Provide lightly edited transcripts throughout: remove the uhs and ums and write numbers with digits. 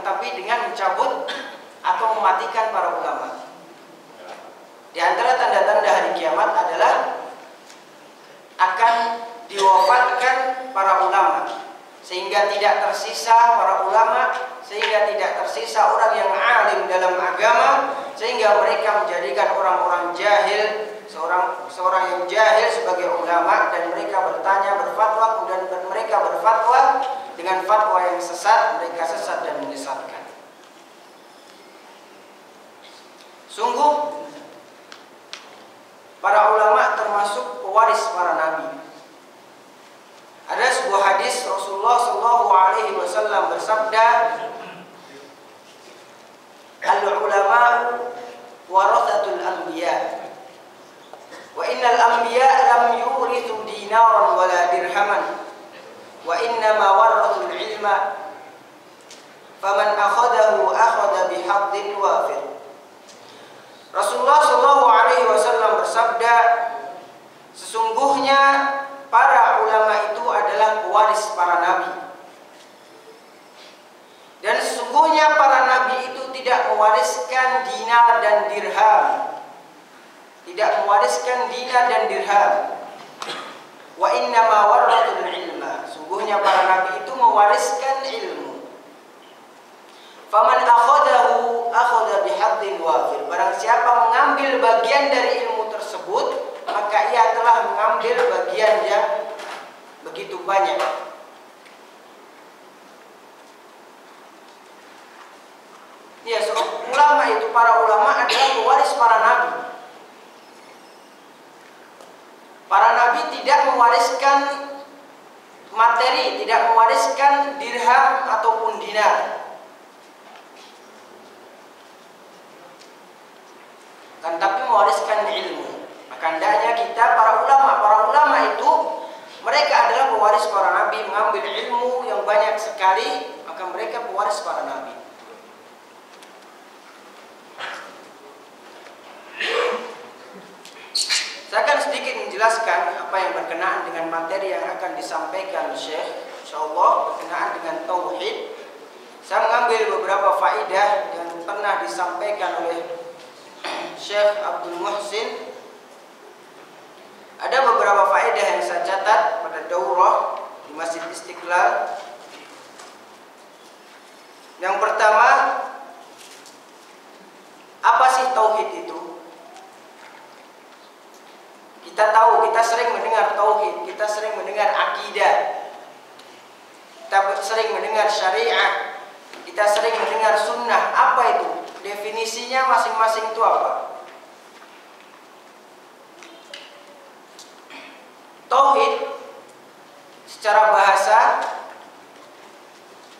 akan tapi dengan mencabut atau mematikan para ulama. Di antara tanda-tanda hari kiamat adalah akan diwafatkan para ulama, sehingga tidak tersisa para ulama, sehingga tidak tersisa orang yang alim dalam agama, sehingga mereka menjadikan orang-orang jahil, seorang yang jahil sebagai ulama, dan mereka bertanya, berfatwa, kemudian mereka berfatwa dengan fatwa yang sesat, mereka sesat dan menyesatkan. Sungguh para ulama termasuk pewaris para nabi. Ada sebuah hadis Rasulullah SAW bersabda, al-ulama'u warathatul anbiya, wa innal anbiya lam yurithu dinaran wala dirhaman, wa innama warathul ilma, faman akhadahu akhadha bihaddin wafir. Rasulullah SAW bersabda, sesungguhnya para ulama itu adalah pewaris para nabi, dan sesungguhnya para nabi itu tidak mewariskan dinar dan dirham, tidak mewariskan dinar dan dirham. Wa innama warathul ilma, sungguhnya para nabi itu mewariskan ilmu. Faman akhadahu akhadha bihaddin wafir, barang siapa mengambil bagian dari ilmu tersebut, maka ia telah mengambil bagian yang begitu banyak. Ya, ulama itu, para ulama adalah pewaris para nabi. Para nabi tidak mewariskan materi, tidak mewariskan dirham ataupun dinar, kan tapi mewariskan ilmu. Maka hendaknya kita para ulama itu mereka adalah pewaris para nabi, mengambil ilmu yang banyak sekali, maka mereka pewaris para nabi. Saya akan sedikit menjelaskan apa yang berkenaan dengan materi yang akan disampaikan Syekh, insyaallah berkenaan dengan tauhid. Saya mengambil beberapa faedah yang pernah disampaikan oleh Syekh Abdul Muhsin. Ada beberapa faedah yang saya catat pada daurah di Masjid Istiqlal. Yang pertama, apa sih tauhid itu? Kita tahu, kita sering mendengar tauhid, kita sering mendengar akidah, kita sering mendengar syariah, kita sering mendengar sunnah. Apa itu? Definisinya masing-masing itu apa? Tauhid secara bahasa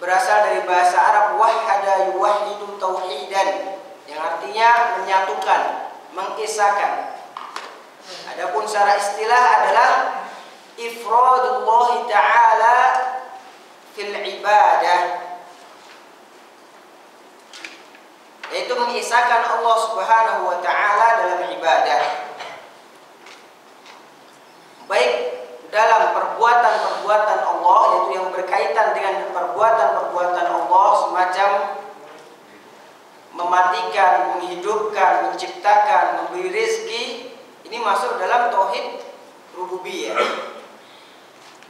berasal dari bahasa Arab wahhada yuwahhidu tauhidan, yang artinya menyatukan, mengisahkan. Adapun secara istilah adalah ifradullah ta'ala fil ibadah, yaitu mengisahkan Allah Subhanahu wa ta'ala dalam ibadah, baik dalam perbuatan-perbuatan Allah, yaitu yang berkaitan dengan perbuatan-perbuatan Allah, semacam mematikan, menghidupkan, menciptakan, memberi rezeki. Ini masuk dalam tauhid rububiyah.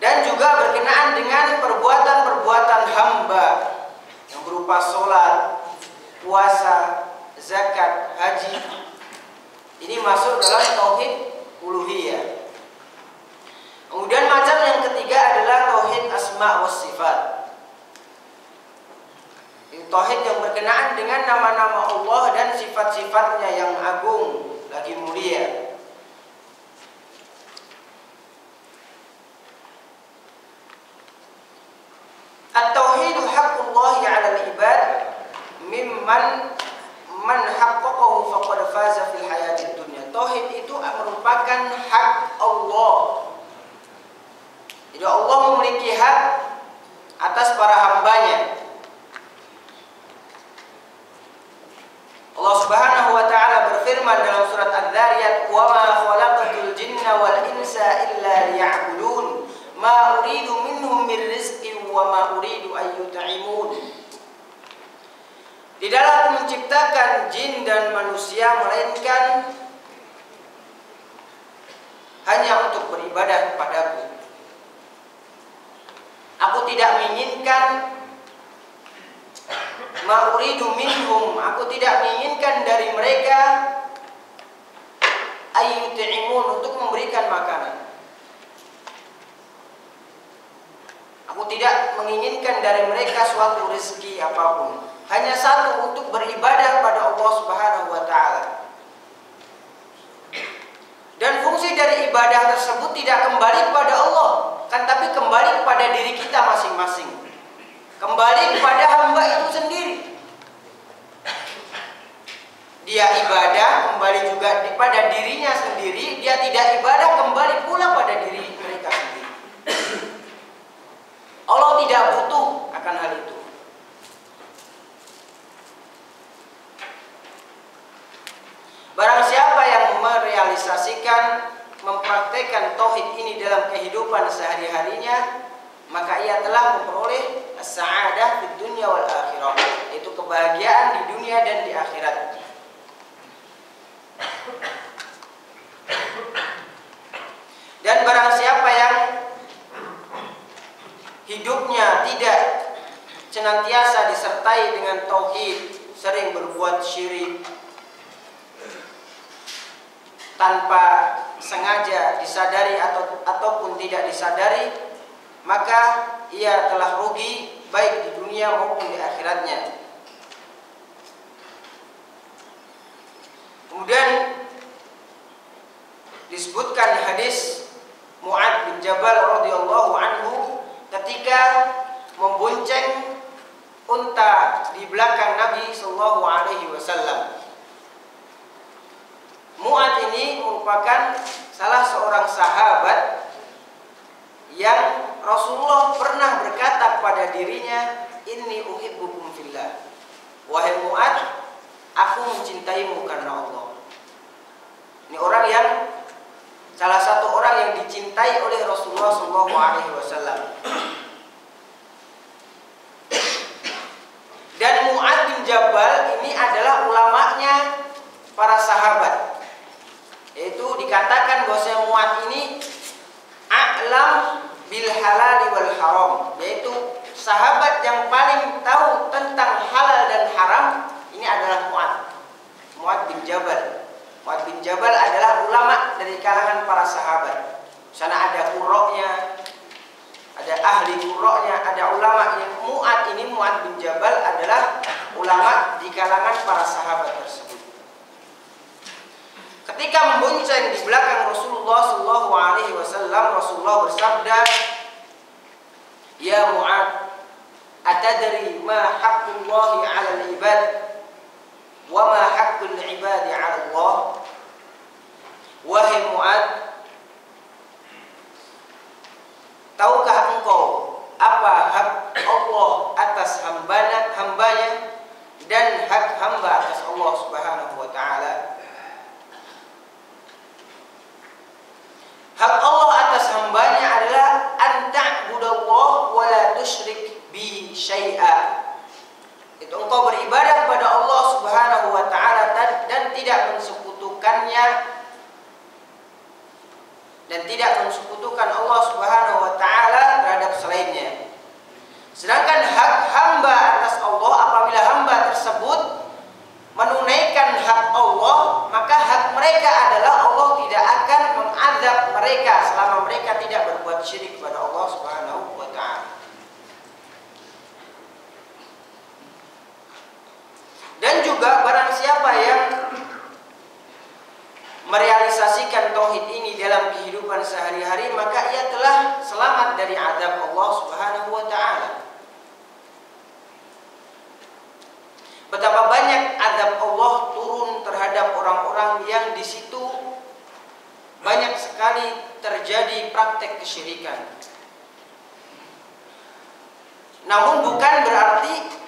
Dan juga berkenaan dengan perbuatan-perbuatan hamba yang berupa sholat, puasa, zakat, haji. Ini masuk dalam tauhid uluhiyah. Kemudian macam yang ketiga adalah tauhid asma wa sifat. Tauhid yang berkenaan dengan nama-nama Allah dan sifat-sifatnya yang agung lagi mulia. At-tauhidu haqqullahi 'alal ibad mimman haqqaqahu faqad faza fil hayatid dunya. Tauhid itu merupakan hak Allah. Jadi Allah memiliki hak atas para hambanya. Allah Subhanahu wa ta'ala berfirman dalam surat Adz-Dzariyat, "Wa ma khalaqatul jinna wal insa illa liya'budun, ma uridu minhum min rizqin wa ma uridu an yut'imun." Tidaklah aku menciptakan jin dan manusia melainkan hanya untuk beribadah kepadaku. Aku tidak menginginkan ma uridu minhum, aku tidak menginginkan dari mereka ayyut'imun, untuk memberikan makanan. Aku tidak menginginkan dari mereka suatu rezeki apapun. Hanya satu, untuk beribadah pada Allah Subhanahu wa taala. Dan fungsi dari ibadah tersebut tidak kembali kepada Allah, kan, tapi kembali kepada diri kita masing-masing. Kembali kepada hamba itu sendiri. Dia ibadah kembali juga pada dirinya sendiri, dia tidak ibadah kembali pula pada diri mereka sendiri. Allah tidak butuh akan hal itu. Barang siapa yang merealisasikan, mempraktekkan tauhid ini dalam kehidupan sehari-harinya, maka ia telah memperoleh as-sa'adah di dunia wal akhirah, yaitu kebahagiaan di dunia dan di akhirat. Dan barang siapa yang hidupnya tidak senantiasa disertai dengan tauhid, sering berbuat syirik tanpa sengaja disadari ataupun tidak disadari, maka ia telah rugi baik di dunia maupun di akhiratnya. Kemudian disebutkan hadis Mu'ad bin Jabal radhiyallahu anhu ketika membonceng unta di belakang Nabi sallallahu alaihi wasallam. Mu'ad ini merupakan salah seorang sahabat yang Rasulullah pernah berkata kepada dirinya, inni uhibbukum fillah. Wahai Mu'ad, aku mencintaimu karena Allah. Ini orang yang salah satu orang yang dicintai oleh Rasulullah SAW. Dan Mu'ad bin Jabal ini adalah ulamanya para sahabat. Yaitu dikatakan bahwa Mu'ad ini a'lam bil halal wal haram, yaitu sahabat yang paling tahu tentang halal dan haram. Ini adalah Mu'ad bin Jabal. Mu'ad bin Jabal adalah ulama dari kalangan para sahabat. Sana ada qurra'nya, ada ahli qurra'nya, ada ulama. Mu'ad bin Jabal adalah ulama di kalangan para sahabat tersebut. Ketika membonceng di belakang Rasulullah sallallahu alaihi wasallam, Rasulullah bersabda, "Ya Mu'ad, atadri ma haqqullahi 'alal ibad wa ma haqqul ibadi 'ala Allah?" Wahai Mu'ad, tahukah engkau apa hak Allah atas hambanya dan hak hamba atas Allah Subhanahu wa taala? Hak Allah atas hambanya adalah an ta'budallah wa la tusyrik bi syai'a. Itu engkau beribadah kepada Allah Subhanahu wa taala dan tidak mensekutukannya, dan tidak mensekutukan Allah Subhanahu wa taala terhadap selainnya. Sedangkan hak hamba atas Allah, apabila hamba tersebut menunaikan hak Allah, maka hak mereka adalah Allah tidak akan mengazab mereka selama mereka tidak berbuat syirik kepada Allah Subhanahu wa taala. Dan juga barang siapa yang merealisasikan tauhid ini dalam kehidupan sehari-hari, maka ia telah selamat dari azab Allah Subhanahu wa taala. Betapa banyak azab Allah turun terhadap orang-orang yang di situ banyak sekali terjadi praktek kesyirikan. Namun bukan berarti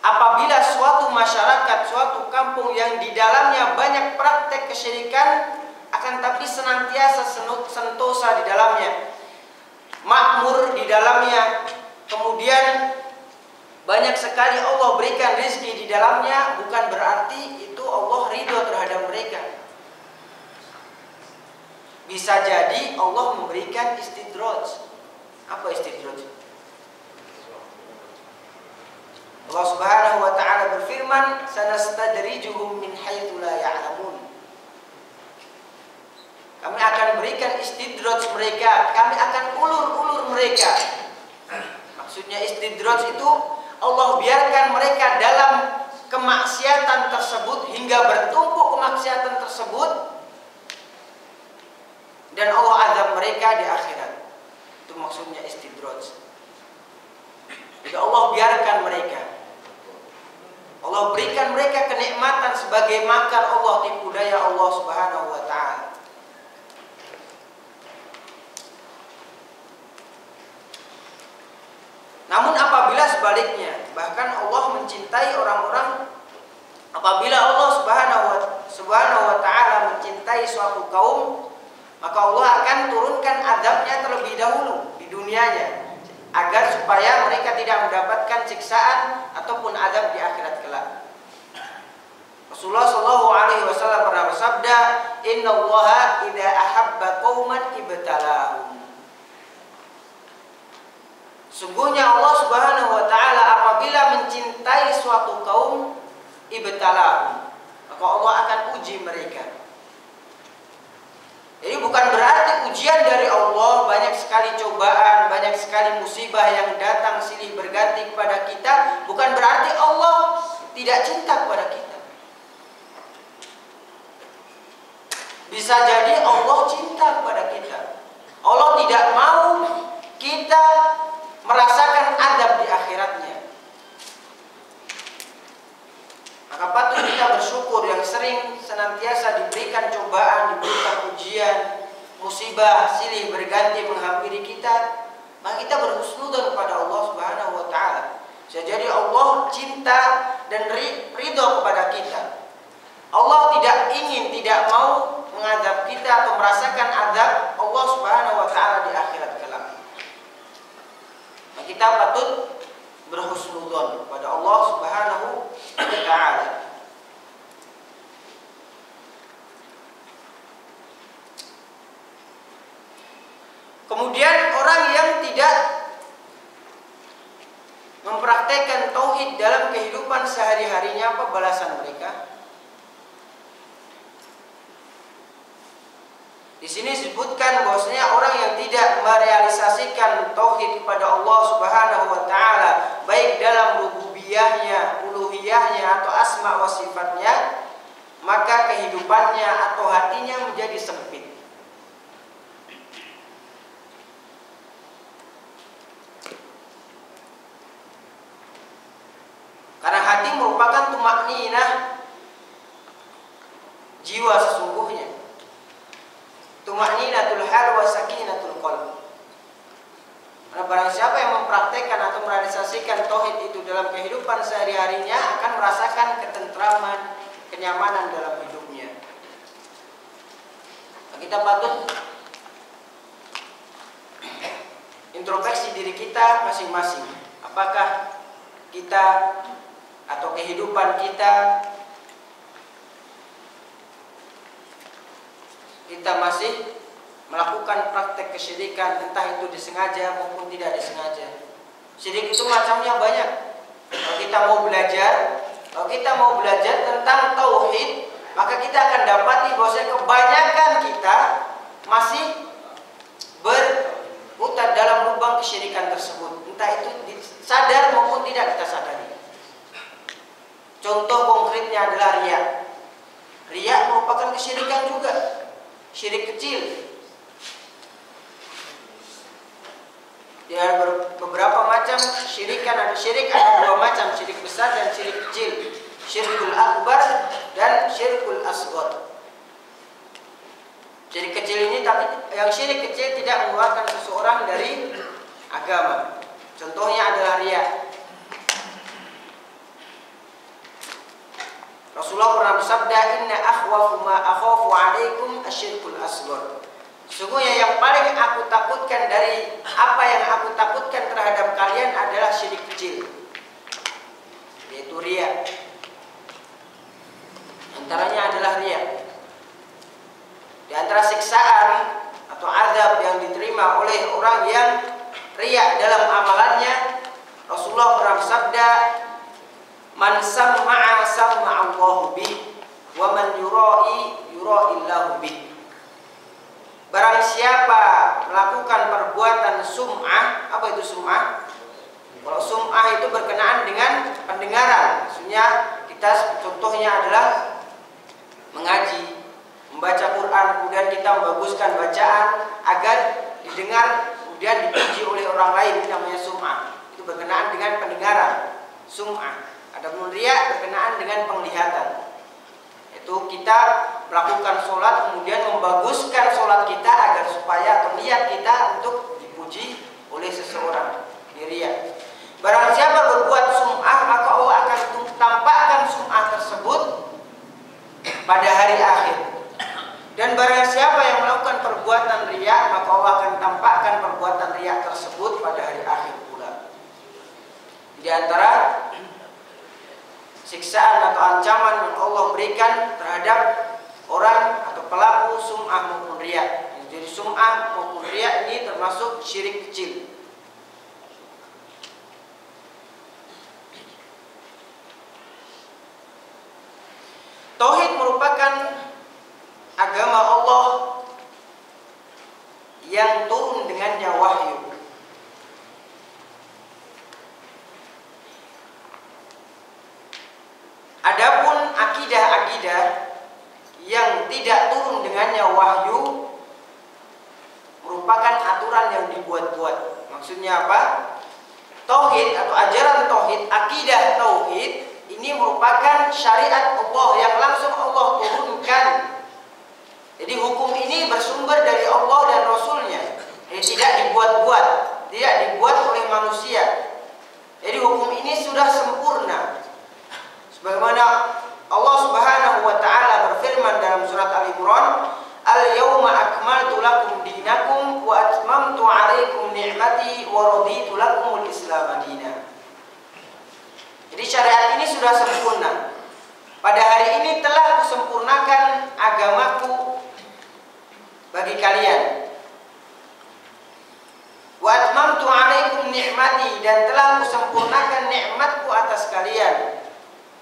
apabila suatu masyarakat, suatu kampung yang di dalamnya banyak praktek kesyirikan, akan tapi senantiasa sentosa di dalamnya, makmur di dalamnya, kemudian banyak sekali Allah berikan rezeki di dalamnya, bukan berarti itu Allah ridho terhadap mereka. Bisa jadi Allah memberikan istidraj. Apa istidraj? Allah Subhanahu wa taala berfirman, "Sanastadrijuhum min haitsu la ya'lamun." Kami akan berikan istidraj mereka, kami akan ulur-ulur mereka. Maksudnya istidraj itu Allah biarkan mereka dalam kemaksiatan tersebut hingga bertumpuk kemaksiatan tersebut, dan Allah azab mereka di akhirat. Itu maksudnya istidraj. Jadi Allah biarkan mereka, Allah berikan mereka kenikmatan sebagai makar Allah, tipu daya Allah Subhanahu wa taala. Namun apabila sebaliknya, bahkan Allah mencintai orang-orang, apabila Allah Subhanahu wa taala mencintai suatu kaum, maka Allah akan turunkan azabnya terlebih dahulu di dunianya, agar supaya mereka tidak mendapatkan siksaan ataupun azab di akhirat kelak. Rasulullah Shallallahu Alaihi Wasallam pernah bersabda, Inna Allaha idza ahabba qauman ibtalahum. Sungguhnya Allah Subhanahu wa taala apabila mencintai suatu kaum, ibtalahum, maka Allah akan uji mereka. Jadi bukan berarti ujian dari Allah, banyak sekali cobaan, banyak sekali musibah yang datang silih berganti kepada kita, bukan berarti Allah tidak cinta kepada kita. Bisa jadi Allah cinta kepada kita. Allah tidak mau kita merasakan azab di akhiratnya. Maka patut kita bersyukur yang sering senantiasa diberikan cobaan, diberikan ujian, musibah silih berganti menghampiri kita, maka kita berhusnudzon kepada Allah Subhanahu wa taala. Bisa jadi Allah cinta dan ridho kepada kita. Allah tidak ingin, tidak mau mengazab kita atau merasakan azab Allah Subhanahu wa taala di akhirat kelak. Maka kita patut berhusnudzon kepada Allah Subhanahu wa taala. Kemudian orang yang tidak mempraktekkan tauhid dalam kehidupan sehari-harinya, apa balasan mereka? Di sini disebutkan bahwasanya orang yang tidak merealisasikan tauhid kepada Allah Subhanahu wa taala, baik dalam rububiyahnya, uluhiyahnya atau asma wa sifatnya, maka kehidupannya atau hatinya menjadi sempit. Karena hati merupakan tumakninah jiwa sesungguhnya. Tumakninatul hal wa sakinatul qalb. Karena barang siapa yang mempraktekkan atau merealisasikan tauhid itu dalam kehidupan sehari-harinya akan merasakan ketentraman, kenyamanan dalam hidupnya. Nah, kita patut introspeksi diri kita masing-masing. Apakah kita atau kehidupan kita masih melakukan praktek kesyirikan, entah itu disengaja maupun tidak disengaja. Syirik itu macamnya banyak. Kalau kita mau belajar tentang tauhid, maka kita akan dapati bahwa kebanyakan kita masih berputar dalam lubang kesyirikan tersebut, entah itu sadar maupun tidak kita sadari. Contoh konkretnya adalah riya. Riya merupakan kesyirikan juga. Syirik kecil. Dia beberapa macam syirikan, ada dua macam, syirik besar dan syirik kecil. Syirkul akbar dan syirkul asghar. Syirik kecil ini, tapi yang syirik kecil tidak mengeluarkan seseorang dari agama. Contohnya adalah riya. Rasulullah pernah bersabda, Inna akhwafu ma akhafu alaikum asyirkul asghar. Sungguhnya yang paling aku takutkan dari apa yang aku takutkan terhadap kalian adalah syirik kecil. seorang sabda, "Man samma'a samma'allahu bih, wa man yura'i yura'illahu bih." Barang siapa melakukan perbuatan sum'ah, apa itu sum'ah? Kalau sum'ah itu berkenaan dengan pendengaran. Maksudnya kita contohnya adalah mengaji, membaca Quran, kemudian kita membaguskan bacaan agar didengar, kemudian dipuji oleh orang lain, ini namanya sum'ah. Itu berkenaan dengan pendengaran, sum'ah. Adapun riya berkenaan dengan penglihatan. Itu kita melakukan sholat, kemudian membaguskan sholat kita agar supaya atau niat kita untuk dipuji oleh seseorang. Ini riya. Barang siapa berbuat sum'ah, maka Allah akan tampakkan sum'ah tersebut pada hari akhir. Dan barang siapa yang melakukan perbuatan riya, maka Allah akan tampakkan perbuatan riya tersebut pada hari akhir pula. Di antara siksaan atau ancaman yang Allah berikan terhadap orang atau pelaku sum'ah maupun riya. Jadi sum'ah maupun riya ini termasuk syirik kecil. Tauhid merupakan agama Allah yang turun dengannya wahyu. Adapun akidah-akidah yang tidak turun dengannya wahyu merupakan aturan yang dibuat-buat. Maksudnya apa? Tauhid atau ajaran tauhid, akidah tauhid ini merupakan syariat Allah yang langsung Allah turunkan. Jadi hukum ini bersumber dari Allah dan Rasulnya. Jadi tidak dibuat-buat, tidak dibuat oleh manusia. Jadi hukum ini sudah sempurna. Sebagaimana Allah Subhanahu wa taala berfirman dalam surat Al-Imran, "Al-yauma akmaltu lakum dinakum wa atmamtu 'alaikum ni'mati wa raditu lakumul Islam dinan." Jadi syariat ini sudah sempurna. Pada hari ini telah kusempurnakan agamaku bagi kalian. Wa atmamtu 'alaikum ni'mati, dan telah kusempurnakan nikmatku atas kalian.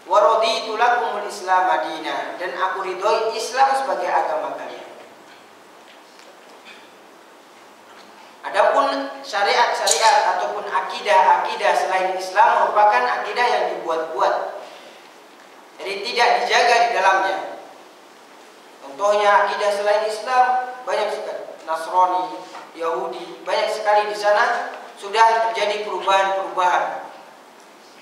Wa raditu lakumul Islam dinan, dan aku ridhoi Islam sebagai agama kalian. Adapun syariat-syariat ataupun akidah-akidah selain Islam merupakan akidah yang dibuat-buat. Jadi tidak dijaga di dalamnya. Contohnya akidah selain Islam banyak sekali. Nasrani, Yahudi, banyak sekali di sana sudah terjadi perubahan-perubahan.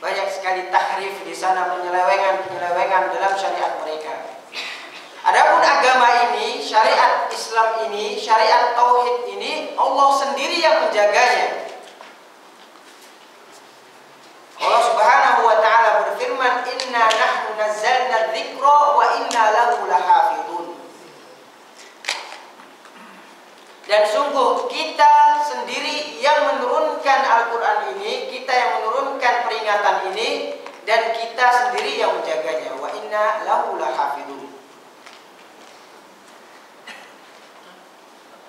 Banyak sekali tahrif di sana, penyelewengan dalam syariat mereka. Adapun agama ini, syariat Islam ini, syariat tauhid ini, Allah sendiri yang menjaganya. Allah Subhanahu wa taala berfirman, "Inna nahnu nazzalna dzikra wa inna lahu lahafizun." Dan sungguh kita sendiri yang menurunkan Al-Quran ini, kita yang menurunkan peringatan ini, dan kita sendiri yang menjaganya. Wa inna lahu lahafizun.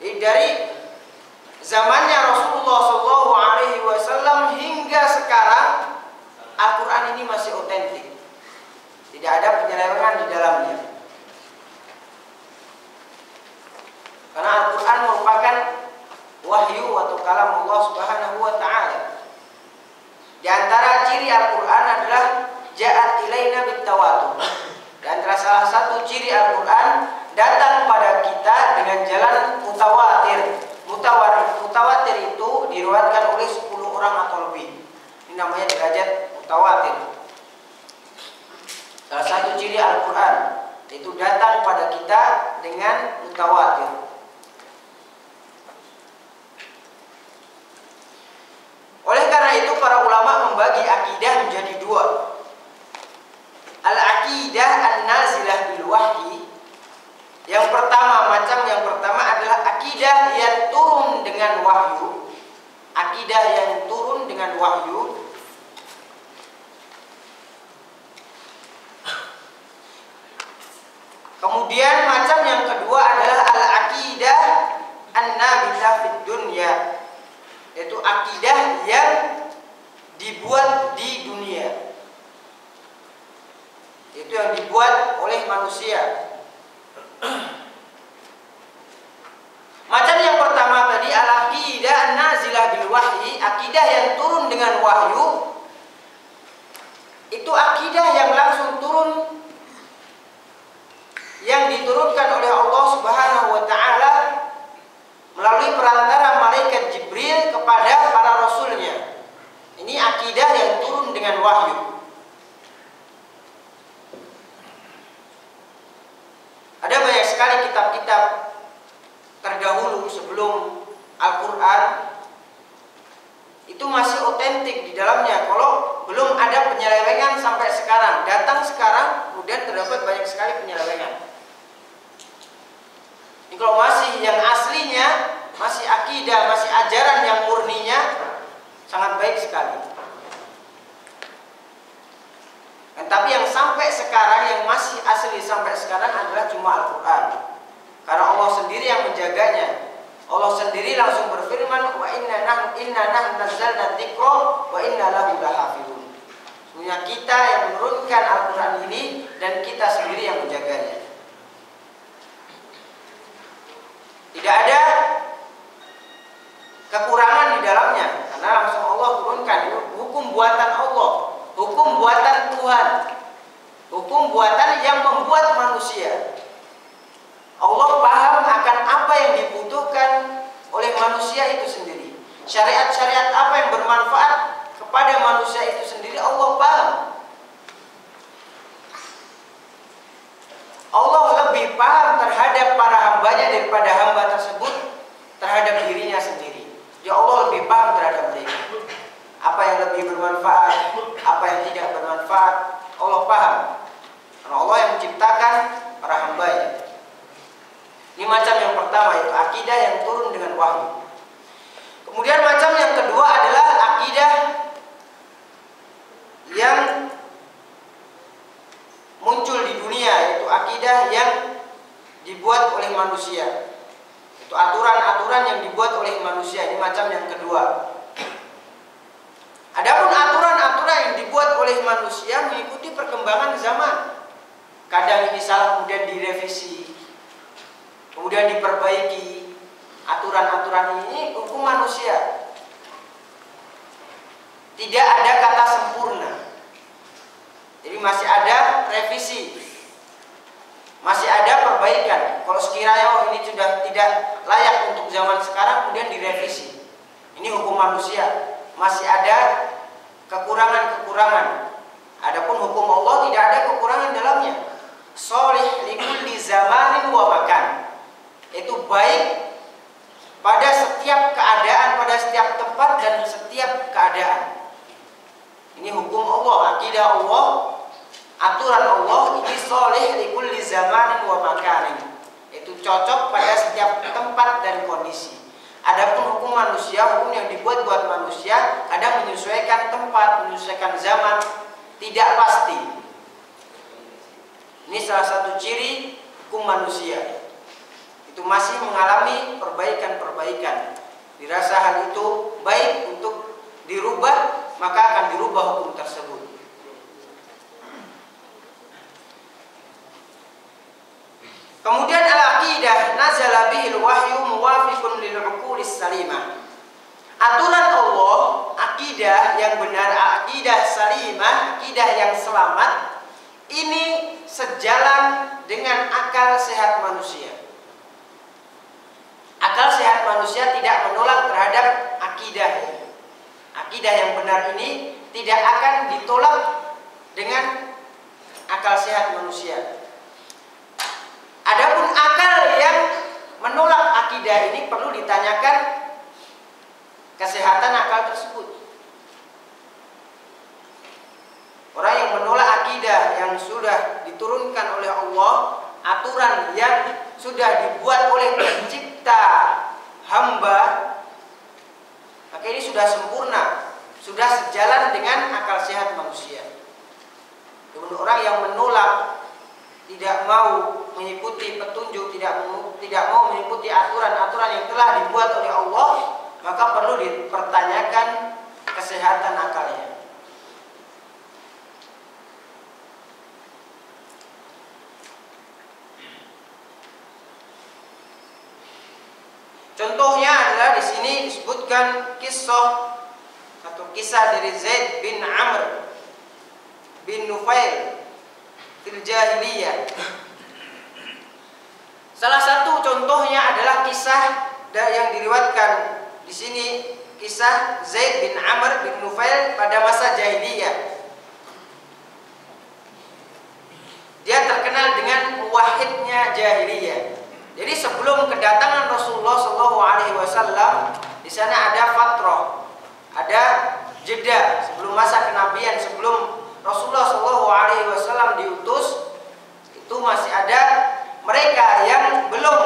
Dari zamannya Rasulullah SAW hingga sekarang, Al-Quran ini masih otentik. Tidak ada penyelewengan di dalamnya. Karena Al-Quran merupakan wahyu atau kalam Allah Subhanahu wa taala. Di antara ciri Al-Quran adalah ja'at ilaina bitawatur. Di antara salah satu ciri Al-Quran datang pada kita dengan jalan mutawatir. Mutawatir itu diriwayatkan oleh 10 orang atau lebih. Ini namanya derajat mutawatir. Salah satu ciri Al-Quran itu datang pada kita dengan mutawatir. Oleh karena itu para ulama membagi akidah menjadi dua. Al-aqidah an-nazilah bil wahyi. Yang pertama adalah akidah yang turun dengan wahyu. Akidah yang turun dengan wahyu. Kemudian macam yang kedua adalah al-aqidah an-nabitah fid dunya, yaitu akidah yang dibuat di itu yang dibuat oleh manusia. Macam yang pertama tadi, al-aqidah nazilah bil wahyi, akidah yang turun dengan wahyu. Itu akidah yang langsung turun, yang diturunkan oleh Allah Subhanahu wa taala melalui perantara malaikat Jibril kepada para rasulnya. Ini akidah yang turun dengan wahyu. Ada banyak sekali kitab-kitab terdahulu sebelum Al-Quran itu masih otentik di dalamnya. Kalau belum ada penyelewengan sampai sekarang, datang sekarang kemudian terdapat banyak sekali penyelewengan. Ini kalau masih yang aslinya, masih akidah, masih ajaran yang murninya, sangat baik sekali. Tapi yang sampai sekarang, yang masih asli sampai sekarang adalah cuma Al-Quran. Karena Allah sendiri yang menjaganya. Allah sendiri langsung berfirman, wa inna nahnu nazzalna dzikra wa inna lahu lahafizun. Sesungguhnya kita yang menurunkan Al-Quran ini dan kita sendiri yang menjaganya. Tidak ada kekurangan di dalamnya, karena langsung Allah turunkan. Hukum buatan Allah, hukum buatan Tuhan, hukum buatan yang membuat manusia. Allah paham akan apa yang dibutuhkan oleh manusia itu sendiri. Syariat-syariat apa yang bermanfaat kepada manusia itu sendiri, Allah paham. Allah lebih paham terhadap para hambanya daripada hamba tersebut terhadap dirinya sendiri. Ya Allah lebih paham terhadap mereka. Apa yang lebih bermanfaat, apa yang tidak bermanfaat, Allah paham. Karena Allah yang menciptakan para hambanya. Ini macam yang pertama, yaitu akidah yang turun dengan wahyu. Kemudian macam yang kedua adalah akidah yang muncul di dunia, yaitu akidah yang dibuat oleh manusia. Itu aturan-aturan yang dibuat oleh manusia. Ini macam yang kedua. Adapun aturan-aturan yang dibuat oleh manusia mengikuti perkembangan zaman. Kadang ini salah kemudian direvisi, kemudian diperbaiki. Aturan-aturan ini hukum manusia. Tidak ada kata sempurna. Jadi masih ada revisi, masih ada perbaikan. Kalau sekiranya ini sudah tidak layak untuk zaman sekarang, kemudian direvisi. Ini hukum manusia. Masih ada kekurangan-kekurangan. Adapun hukum Allah tidak ada kekurangan dalamnya. Sholih likulli zamanin wa makan. Itu baik pada setiap keadaan, pada setiap tempat dan setiap keadaan. Ini hukum Allah, akidah Allah, aturan Allah. Ini sholih likulli zamanin wa makanin. Itu cocok pada setiap tempat dan kondisi. Adapun hukum manusia, hukum yang dibuat buat manusia, kadang menyesuaikan tempat, menyesuaikan zaman, tidak pasti. Ini salah satu ciri hukum manusia. Itu masih mengalami perbaikan-perbaikan. Dirasa hal itu baik untuk dirubah, maka akan dirubah hukum tersebut. Kemudian al-aqidah nazala bihil wahyu muwafiqun lil uqulis salimah. Aturan Allah, akidah yang benar, akidah salimah, akidah yang selamat, ini sejalan dengan akal sehat manusia. Akal sehat manusia tidak menolak terhadap akidah. Akidah yang benar ini tidak akan ditolak dengan akal sehat manusia. Adapun akal yang menolak akidah ini perlu ditanyakan kesehatan akal tersebut. Orang yang menolak akidah yang sudah diturunkan oleh Allah, aturan yang sudah dibuat oleh pencipta hamba, maka ini sudah sempurna, sudah sejalan dengan akal sehat manusia. Kemudian orang yang menolak, tidak mau mengikuti petunjuk, tidak mau mengikuti aturan-aturan yang telah dibuat oleh Allah, maka perlu dipertanyakan kesehatan akalnya. Contohnya adalah di sini disebutkan kisah dari Zaid bin Amr bin Nufail fil jahiliyah. Salah satu contohnya adalah kisah yang diriwayatkan di sini, kisah Zaid bin Amr bin Nufail pada masa jahiliyah. Dia terkenal dengan wahidnya jahiliyah. Jadi sebelum kedatangan Rasulullah SAW, di sana ada fatrah, ada jeda sebelum masa kenabian, sebelum Rasulullah SAW diutus, itu masih ada mereka yang belum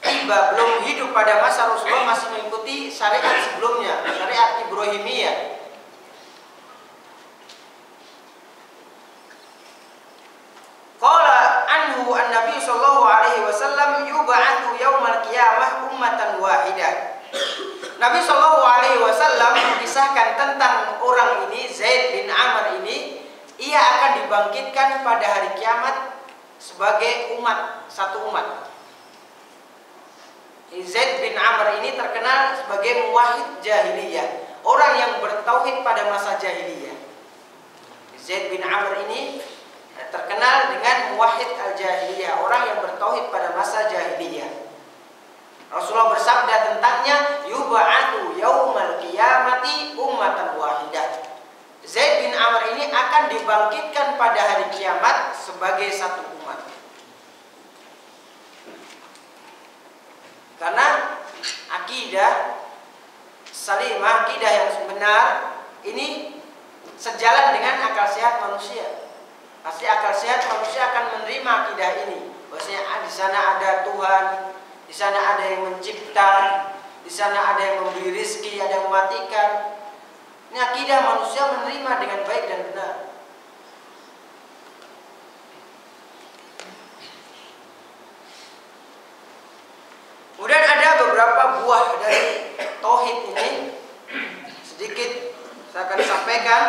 tiba, belum hidup pada masa Rasulullah, masih mengikuti syariat sebelumnya, syariat Ibrahimiyah. Qala anhu an-nabi sallallahu alaihi wasallam yub'atsu yaumal qiyamah ummatan wahidah. Nabi sallallahu alaihi wasallam mengisahkan tentang orang ini, Zaid bin Amr ini, ia akan dibangkitkan pada hari kiamat sebagai umat, satu umat. Zaid bin Amr ini terkenal sebagai muwahhid jahiliyah, orang yang bertauhid pada masa jahiliyah. Zaid bin Amr ini terkenal dengan muwahhid al-jahiliyah, orang yang bertauhid pada masa jahiliyah. Rasulullah bersabda tentangnya, yub'atsu yaumal qiyamati ummatan wahidah. Zaid bin Amr ini akan dibangkitkan pada hari kiamat sebagai satu umat. Karena akidah salimah, akidah yang benar ini sejalan dengan akal sehat manusia. Pasti akal sehat manusia akan menerima akidah ini. Bahwasanya di sana ada Tuhan, di sana ada yang mencipta, di sana ada yang memberi rizki, ada yang mematikan. Ini akidah manusia menerima dengan baik dan benar. Kemudian ada beberapa buah dari tauhid ini, sedikit saya akan sampaikan.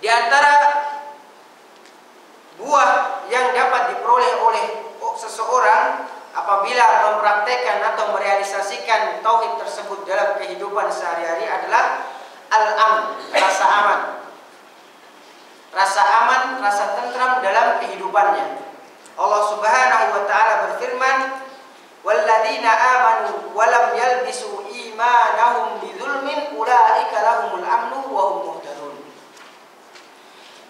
Di antara buah yang dapat diperoleh oleh seseorang apabila mempraktekkan atau merealisasikan tauhid tersebut dalam kehidupan sehari-hari adalah al-aman, rasa aman. Rasa aman, rasa tentram dalam kehidupannya. Allah Subhanahu wa taala berfirman, "Walladzina amanu wa lam yalbisu imanahum bidzulmin ulaika lahumul amnu wa hum muhtadun."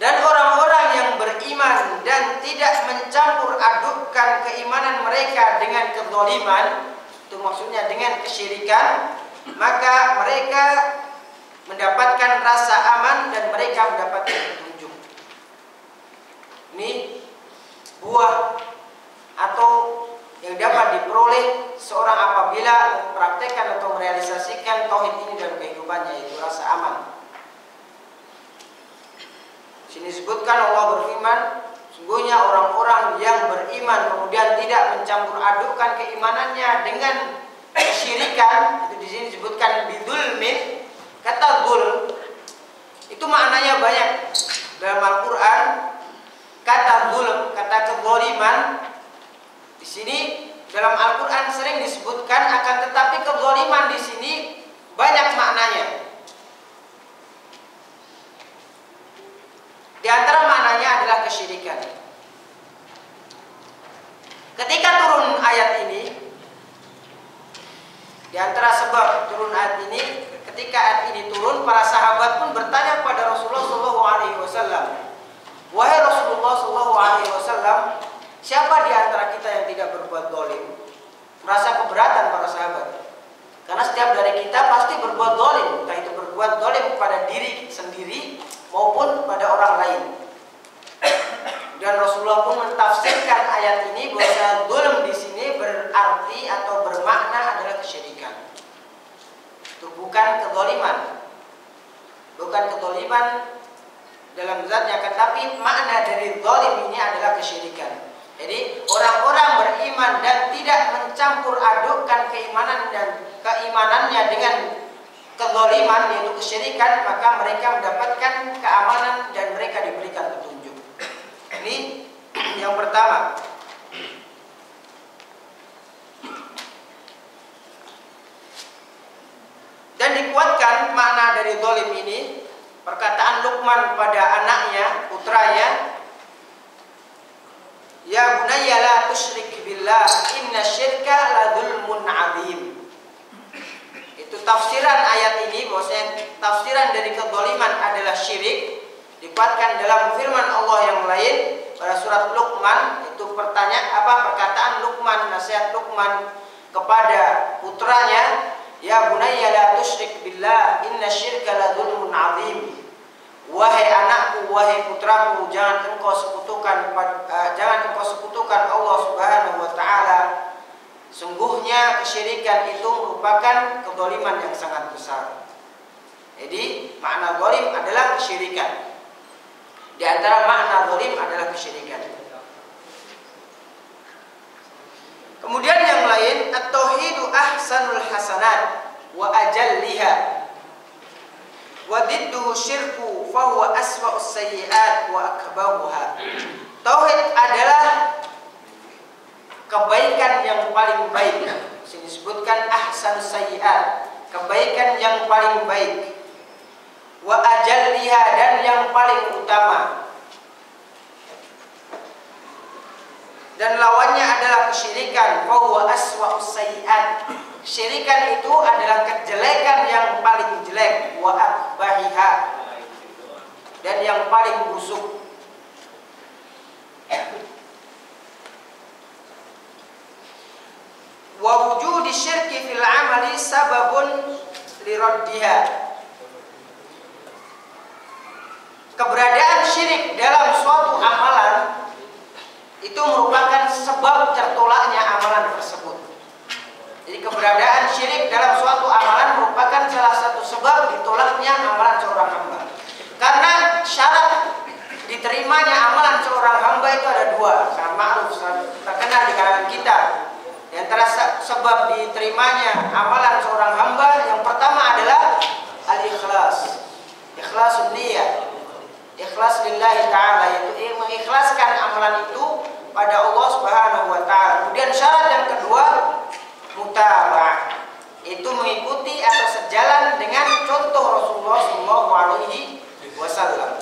Dan orang-orang yang beriman dan tidak mencampur adukkan keimanan mereka dengan kezaliman, itu maksudnya dengan kesyirikan, maka mereka mendapatkan rasa aman dan mereka mendapatkan petunjuk. Ini buah atau yang dapat diperoleh seorang apabila mempraktekkan atau merealisasikan tauhid ini dalam kehidupannya, yaitu rasa aman. Sini disebutkan Allah berfirman, sungguhnya orang-orang yang beriman kemudian tidak mencampur adukkan keimanannya dengan kesyirikan, itu di sini disebutkan bidzulmin. Kata dzulm itu maknanya banyak dalam Al-Qur'an. Kata dzulm, kata kezaliman di sini dalam Al-Qur'an sering disebutkan, akan tetapi kezaliman di sini banyak maknanya. Di antara maknanya adalah kesyirikan. Ketika turun ayat ini, di antara sebab turun ayat ini, ketika ayat ini turun, para sahabat pun bertanya kepada Rasulullah SAW, "Wahai Rasulullah SAW, siapa di antara kita yang tidak berbuat zalim?" Merasa keberatan para sahabat, karena setiap dari kita pasti berbuat zalim, entah itu berbuat zalim kepada diri sendiri maupun pada orang lain. Dan Rasulullah pun mentafsirkan ayat ini bahwa zulm di sini berarti atau bermakna adalah kesyirikan. Itu bukan kezaliman. Bukan kezaliman dalam zatnya, tetapi makna dari zalim ini adalah kesyirikan. Jadi orang-orang beriman dan tidak mencampur adukkan keimanannya dengan kezaliman, yaitu kesyirikan, maka mereka mendapatkan keamanan dan mereka diberikan petunjuk. Ini yang pertama. Dan dikuatkan makna dari zalim ini, perkataan Luqman pada anaknya, putranya, ya bunayya la tusyrik billah inna syirka la dzulmun adzim. Itu tafsiran ayat ini, bahwasanya tafsiran dari kezaliman adalah syirik, dikuatkan dalam firman Allah yang lain pada surat Luqman. Itu perkataan Luqman, nasihat Luqman kepada putranya, ya bunayya la tusyrik billah inna syirka la dzulmun adzim. Wahai anakku, wahai putraku, jangan engkau sekutukan Allah Subhanahu wa taala. Sungguhnya kesyirikan itu merupakan kezaliman yang sangat besar. Jadi makna zalim adalah kesyirikan. Di antara makna zalim adalah kesyirikan. Kemudian yang lain, at-tauhidu ahsanul hasanat wa ajalliha wa didduhu syirku fahuwa aswa'us sayyi'at wa akbahuha. Tauhid adalah kebaikan yang paling baik. Sini disebutkan ahsanus sayyi'at, kebaikan yang paling baik. Wa ajalliha, dan yang paling utama. Dan lawannya adalah kesyirikan, fahuwa aswa'us sayyi'at. Kesyirikan itu adalah kejelekan yang paling jelek, wa akbahiha, dan yang paling busuk. Wa wujudi syirki fil amali sababun liraddiha. Keberadaan syirik dalam suatu amalan itu merupakan sebab tertolaknya amalan tersebut. Jadi keberadaan syirik dalam suatu amalan merupakan salah satu sebab ditolaknya amalan seorang hamba. Karena syarat diterimanya amalan seorang hamba itu ada dua, sangat ma'ruf, terkenal di kalangan kita. Di antara sebab diterimanya amalan seorang hamba, yang pertama adalah al-ikhlas, ikhlasun niyah, ikhlas lillahi ta'ala, yaitu mengikhlaskan amalan itu pada Allah Subhanahu wa ta'ala. Kemudian syarat yang kedua, mutaba'ah, itu mengikuti atau sejalan dengan contoh Rasulullah SAW.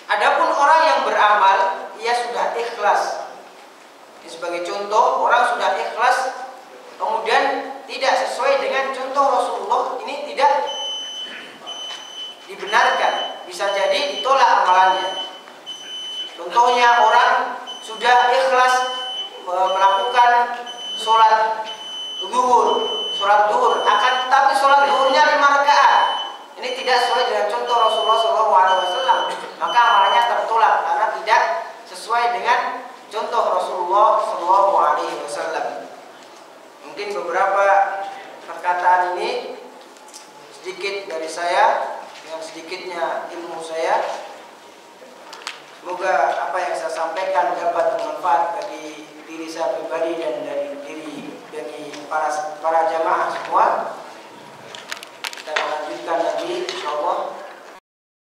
Adapun orang yang beramal, ia sudah ikhlas. Ini sebagai contoh, orang sudah ikhlas, kemudian tidak sesuai dengan contoh Rasulullah, ini tidak dibenarkan, bisa jadi ditolak amalannya. Contohnya, orang sudah ikhlas melakukan sholat duhur, akan tetapi sholat duhurnya 5 rakaat. Ini tidak sesuai dengan contoh Rasulullah SAW, maka amalannya tertolak karena tidak sesuai dengan contoh Rasulullah SAW. Mungkin beberapa perkataan ini sedikit dari saya dengan sedikitnya ilmu saya. Semoga apa yang saya sampaikan dapat bermanfaat bagi diri saya pribadi dan bagi para jamaah semua. Kita lanjutkan lagi.